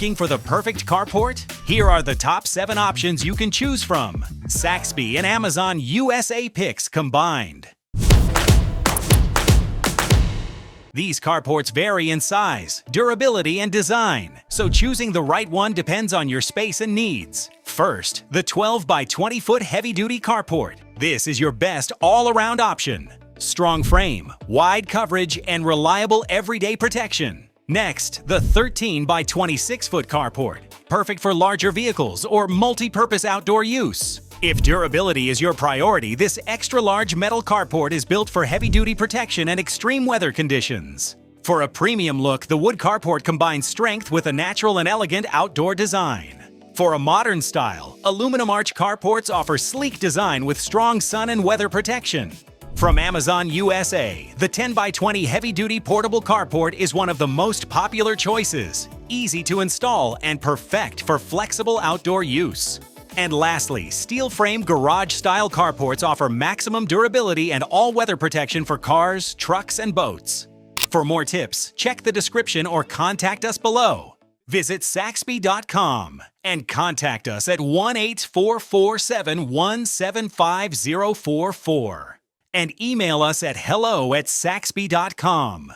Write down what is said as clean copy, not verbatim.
Looking for the perfect carport? Here are the top 7 options you can choose from. SAKSBY and Amazon USA picks combined. These carports vary in size, durability, and design, so choosing the right one depends on your space and needs. First, the 12 by 20 foot heavy-duty carport. This is your best all-around option. Strong frame, wide coverage, and reliable everyday protection. Next, the 13 by 26 foot carport. Perfect for larger vehicles or multi-purpose outdoor use. If durability is your priority, this extra-large metal carport is built for heavy-duty protection and extreme weather conditions. For a premium look, the wood carport combines strength with a natural and elegant outdoor design. For a modern style, aluminum arch carports offer sleek design with strong sun and weather protection. From Amazon USA, the 10 by 20 heavy-duty portable carport is one of the most popular choices, easy to install and perfect for flexible outdoor use. And lastly, steel frame garage-style carports offer maximum durability and all-weather protection for cars, trucks, and boats. For more tips, check the description or contact us below. Visit SAKSBY.com and contact us at 1-844-7175044 and email us at hello@saksby.com.